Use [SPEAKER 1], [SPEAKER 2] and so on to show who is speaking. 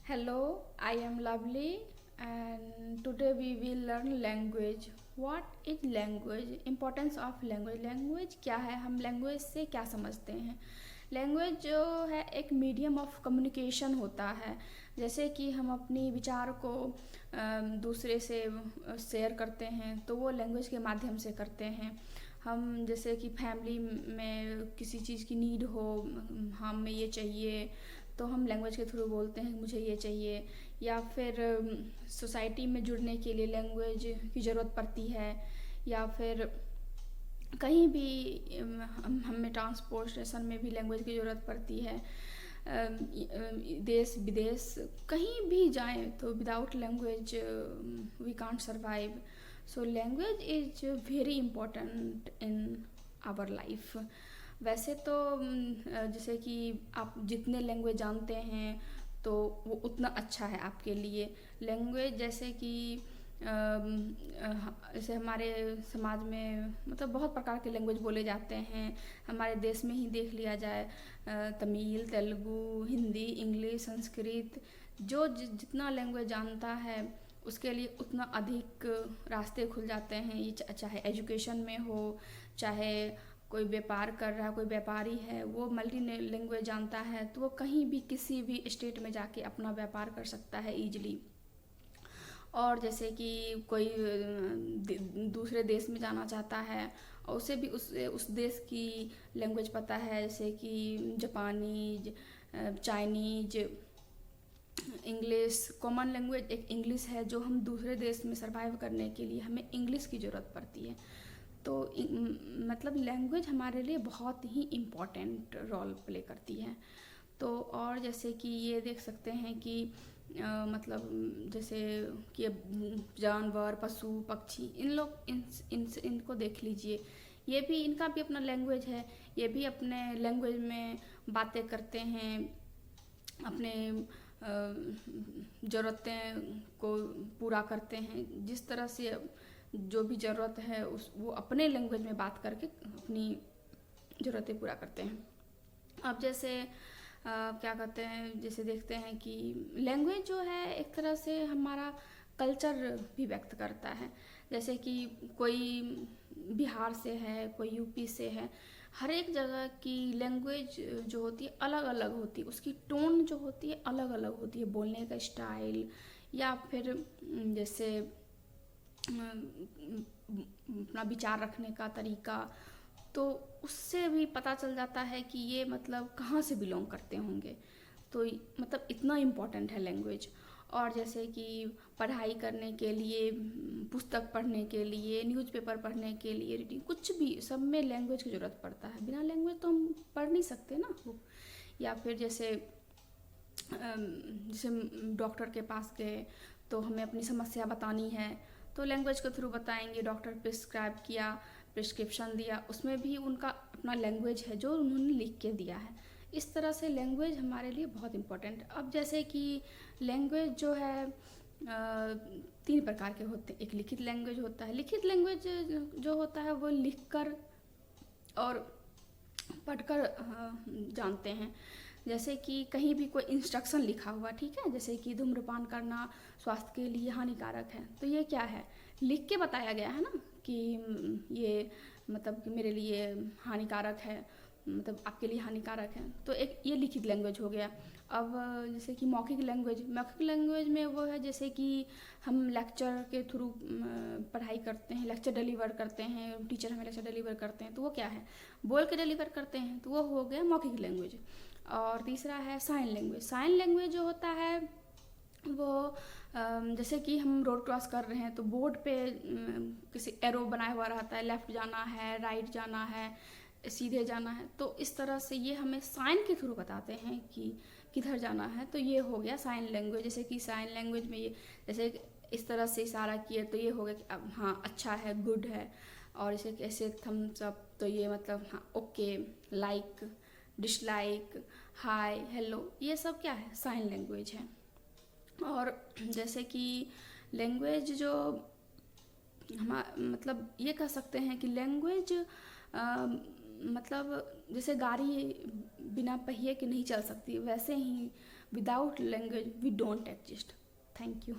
[SPEAKER 1] Hello, I am Lovely and today we will learn language. What is language? Importance of language. Language क्या है? हम language से क्या समझते हैं? लैंग्वेज जो है एक मीडियम ऑफ कम्युनिकेशन होता है। जैसे कि हम अपनी विचार को दूसरे से शेयर करते हैं तो वो लैंग्वेज के माध्यम से करते हैं। हम जैसे कि फैमिली में किसी चीज़ की नीड हो, हमें ये चाहिए, तो हम लैंग्वेज के थ्रू बोलते हैं मुझे ये चाहिए। या फिर सोसाइटी में जुड़ने के लिए लैंग्वेज की ज़रूरत पड़ती है। या फिर कहीं भी हमें ट्रांसपोर्टेशन में भी लैंग्वेज की ज़रूरत पड़ती है। देश विदेश कहीं भी जाएं तो without language we can't survive. So language is very important in our life. वैसे तो जैसे कि आप जितने लैंग्वेज जानते हैं तो वो उतना अच्छा है आपके लिए। लैंग्वेज जैसे कि जैसे हमारे समाज में मतलब बहुत प्रकार के लैंग्वेज बोले जाते हैं। हमारे देश में ही देख लिया जाए, तमिल, तेलुगु, हिंदी, इंग्लिश, संस्कृत, जो जितना लैंग्वेज जानता है उसके लिए उतना अधिक रास्ते खुल जाते हैं। ये चाहे एजुकेशन में हो, चाहे कोई व्यापार कर रहा है, कोई व्यापारी है, वो मल्टी लैंग्वेज जानता है तो वो कहीं भी किसी भी स्टेट में जाके अपना व्यापार कर सकता है ईजिली। और जैसे कि कोई दूसरे देश में जाना चाहता है और उसे भी उस देश की लैंग्वेज पता है, जैसे कि Japanese, Chinese, English. Common language एक इंग्लिश है जो हम दूसरे देश में सर्वाइव करने के लिए हमें इंग्लिश की ज़रूरत पड़ती है। तो मतलब लैंग्वेज हमारे लिए बहुत ही इम्पॉर्टेंट रोल प्ले करती है। तो और जैसे कि ये देख सकते हैं कि मतलब जैसे कि जानवर, पशु, पक्षी, इन लोग इनको देख लीजिए, ये भी इनका भी अपना लैंग्वेज है। ये भी अपने लैंग्वेज में बातें करते हैं, अपने ज़रूरतें को पूरा करते हैं। जिस तरह से जो भी ज़रूरत है वो अपने लैंग्वेज में बात करके अपनी ज़रूरतें पूरा करते हैं। अब जैसे क्या कहते हैं, जैसे देखते हैं कि लैंग्वेज जो है एक तरह से हमारा कल्चर भी व्यक्त करता है। जैसे कि कोई बिहार से है, कोई यूपी से है, हर एक जगह की लैंग्वेज जो होती है अलग अलग होती है, उसकी टोन जो होती है अलग अलग होती है, बोलने का स्टाइल या फिर जैसे अपना विचार रखने का तरीका। तो उससे भी पता चल जाता है कि ये मतलब कहाँ से बिलोंग करते होंगे। तो मतलब इतना इम्पोर्टेंट है लैंग्वेज। और जैसे कि पढ़ाई करने के लिए, पुस्तक पढ़ने के लिए, न्यूज़पेपर पढ़ने के लिए, रीडिंग, कुछ भी सब में लैंग्वेज की ज़रूरत पड़ता है। बिना लैंग्वेज तो हम पढ़ नहीं सकते ना वो। या फिर जैसे जैसे डॉक्टर के पास गए तो हमें अपनी समस्या बतानी है तो लैंग्वेज के थ्रू बताएंगे। डॉक्टर प्रिस्क्राइब किया, प्रिस्क्रिप्शन दिया, उसमें भी उनका अपना लैंग्वेज है जो उन्होंने लिख के दिया है। इस तरह से लैंग्वेज हमारे लिए बहुत इम्पोर्टेंट। अब जैसे कि लैंग्वेज जो है तीन प्रकार के होते हैं। एक लिखित लैंग्वेज होता है। लिखित लैंग्वेज जो होता है वो लिखकर और पढ़कर जानते हैं। जैसे कि कहीं भी कोई इंस्ट्रक्शन लिखा हुआ, ठीक है, जैसे कि धूम्रपान करना स्वास्थ्य के लिए हानिकारक है, तो ये क्या है, लिख के बताया गया है ना कि ये मतलब कि मेरे लिए हानिकारक है, मतलब आपके लिए हानिकारक है। तो एक ये लिखित लैंग्वेज हो गया। अब जैसे कि मौखिक लैंग्वेज में वो है जैसे कि हम लेक्चर के थ्रू पढ़ाई करते हैं, लेक्चर डिलीवर करते हैं, टीचर हमें लेक्चर डिलीवर करते हैं तो वो क्या है, बोल के डिलीवर करते हैं, तो वो हो गया मौखिक लैंग्वेज। और तीसरा है साइन लैंग्वेज। साइन लैंग्वेज जो होता है वो जैसे कि हम रोड क्रॉस कर रहे हैं तो बोर्ड पे किसी एरो बनाया हुआ रहता है, लेफ़्ट जाना है, राइट जाना है, सीधे जाना है, तो इस तरह से ये हमें साइन के थ्रू बताते हैं कि किधर जाना है। तो ये हो गया साइन लैंग्वेज। जैसे कि साइन लैंग्वेज में ये जैसे इस तरह से इशारा किए तो ये हो गया कि अब हाँ अच्छा है, गुड है। और इसे ऐसे थम्स अप तो ये मतलब हाँ ओके, लाइक, डिसलाइक, हाय, हेलो, ये सब क्या है, साइन लैंग्वेज है। और जैसे कि लैंग्वेज जो हम मतलब ये कह सकते हैं कि लैंग्वेज मतलब जैसे गाड़ी बिना पहिए के नहीं चल सकती, वैसे ही without language we don't exist. Thank you.